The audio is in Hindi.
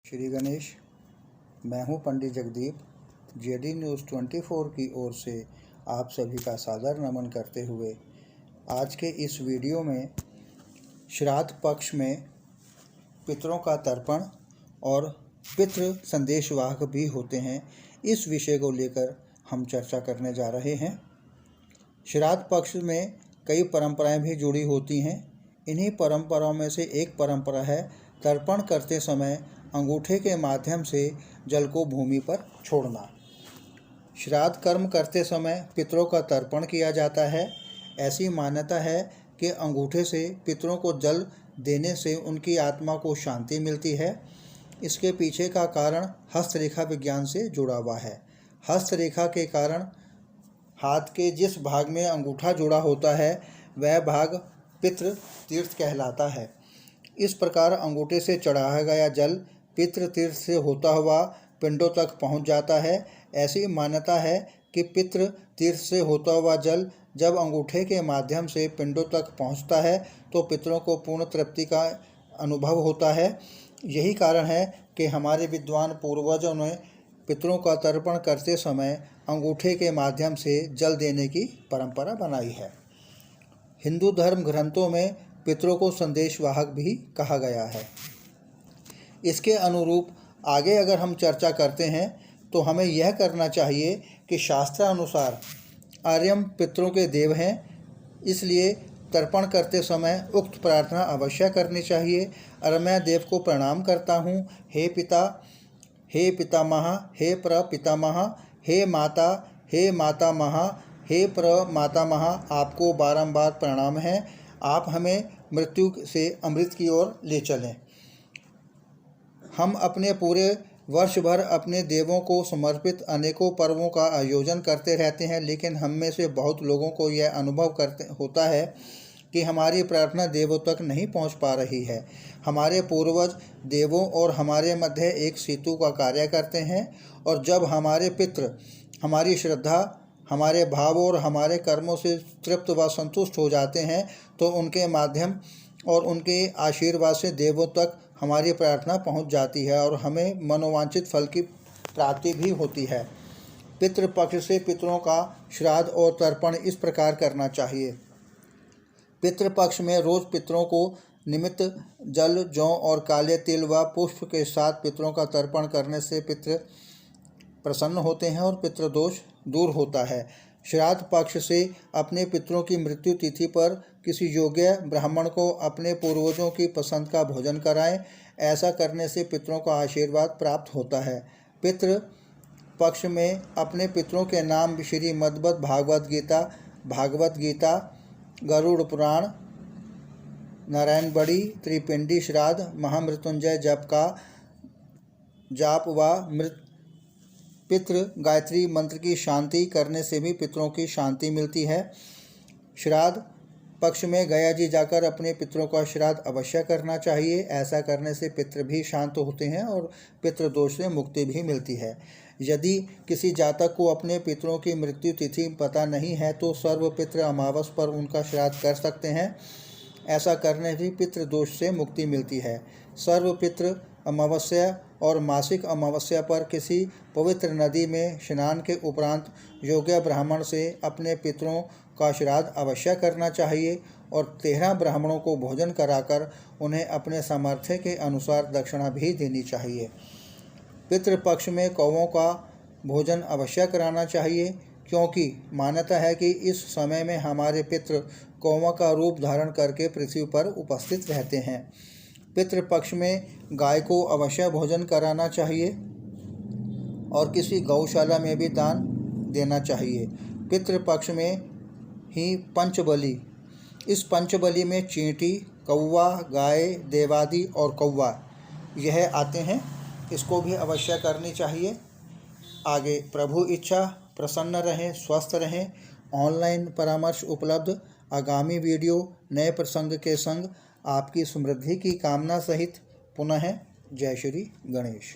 श्री गणेश। मैं हूं पंडित जगदीप। जेडी न्यूज़ 24 की ओर से आप सभी का सादर नमन करते हुए आज के इस वीडियो में श्राद्ध पक्ष में पितरों का तर्पण और पितृ संदेशवाहक भी होते हैं, इस विषय को लेकर हम चर्चा करने जा रहे हैं। श्राद्ध पक्ष में कई परंपराएं भी जुड़ी होती हैं। इन्हीं परंपराओं में से एक परंपरा है तर्पण करते समय अंगूठे के माध्यम से जल को भूमि पर छोड़ना। श्राद्ध कर्म करते समय पितरों का तर्पण किया जाता है। ऐसी मान्यता है कि अंगूठे से पितरों को जल देने से उनकी आत्मा को शांति मिलती है। इसके पीछे का कारण हस्तरेखा विज्ञान से जुड़ा हुआ है। हस्तरेखा के कारण हाथ के जिस भाग में अंगूठा जुड़ा होता है वह भाग पितृ तीर्थ कहलाता है। इस प्रकार अंगूठे से चढ़ाया गया जल पितृ तीर्थ से होता हुआ पिंडों तक पहुंच जाता है। ऐसी मान्यता है कि पितृ तीर्थ से होता हुआ जल जब अंगूठे के माध्यम से पिंडों तक पहुंचता है तो पितरों को पूर्ण तृप्ति का अनुभव होता है। यही कारण है कि हमारे विद्वान पूर्वजों ने पितरों का तर्पण करते समय अंगूठे के माध्यम से जल देने की परंपरा बनाई है। हिंदू धर्म ग्रंथों में पितरों को संदेशवाहक भी कहा गया है। इसके अनुरूप आगे अगर हम चर्चा करते हैं तो हमें यह करना चाहिए कि शास्त्रानुसार आर्यम पितरों के देव हैं, इसलिए तर्पण करते समय उक्त प्रार्थना अवश्य करनी चाहिए। और मैं देव को प्रणाम करता हूँ। हे पिता, हे पितामह, हे प्रपितामह, हे माता, हे मातामह, हे प्रमातामह, आपको बारंबार प्रणाम है। आप हमें मृत्यु से अमृत की ओर ले चलें। हम अपने पूरे वर्ष भर अपने देवों को समर्पित अनेकों पर्वों का आयोजन करते रहते हैं, लेकिन हम में से बहुत लोगों को यह अनुभव होता है कि हमारी प्रार्थना देवों तक नहीं पहुंच पा रही है। हमारे पूर्वज देवों और हमारे मध्य एक सेतु का कार्य करते हैं, और जब हमारे पितृ हमारी श्रद्धा, हमारे भाव और हमारे कर्मों से तृप्त व संतुष्ट हो जाते हैं तो उनके माध्यम और उनके आशीर्वाद से देवों तक हमारी प्रार्थना पहुंच जाती है और हमें मनोवांछित फल की प्राप्ति भी होती है। पितृपक्ष से पितरों का श्राद्ध और तर्पण इस प्रकार करना चाहिए। पितृपक्ष में रोज पितरों को निमित्त जल, जौ और काले तिल व पुष्प के साथ पितरों का तर्पण करने से पितृ प्रसन्न होते हैं और पितृदोष दूर होता है। श्राद्ध पक्ष से अपने पितरों की मृत्यु तिथि पर किसी योग्य ब्राह्मण को अपने पूर्वजों की पसंद का भोजन कराएं। ऐसा करने से पितरों का आशीर्वाद प्राप्त होता है। पितृ पक्ष में अपने पितरों के नाम श्रीमद् भागवत गीता, गरुड़ पुराण, नारायण बड़ी, त्रिपिंडी श्राद्ध, महामृत्युंजय जप का जाप व पितृ गायत्री मंत्र की शांति करने से भी पितरों की शांति मिलती है। श्राद्ध पक्ष में गया जी जाकर अपने पितरों का श्राद्ध अवश्य करना चाहिए। ऐसा करने से पितृ भी शांत होते हैं और पितृदोष से मुक्ति भी मिलती है। यदि किसी जातक को अपने पितरों की मृत्यु तिथि पता नहीं है तो सर्वपितृ अमावस पर उनका श्राद्ध कर सकते हैं। ऐसा करने से पितृदोष से मुक्ति मिलती है। सर्वपितृ अमावस्या और मासिक अमावस्या पर किसी पवित्र नदी में स्नान के उपरांत योग्य ब्राह्मण से अपने पितरों का श्राद्ध अवश्य करना चाहिए और 13 ब्राह्मणों को भोजन कराकर उन्हें अपने सामर्थ्य के अनुसार दक्षिणा भी देनी चाहिए। पितृपक्ष में कौवों का भोजन अवश्य कराना चाहिए, क्योंकि मान्यता है कि इस समय में हमारे पितृ कौवा का रूप धारण करके पृथ्वी पर उपस्थित रहते हैं। पितृपक्ष में गाय को अवश्य भोजन कराना चाहिए और किसी गौशाला में भी दान देना चाहिए। पितृपक्ष में ही पंचबली, इस पंचबली में चींटी, कौवा, गाय, देवादि और कौवा यह आते हैं, इसको भी अवश्य करनी चाहिए। आगे प्रभु इच्छा, प्रसन्न रहें, स्वस्थ रहें। ऑनलाइन परामर्श उपलब्ध। आगामी वीडियो नए प्रसंग के संग आपकी समृद्धि की कामना सहित पुनः जय श्री गणेश।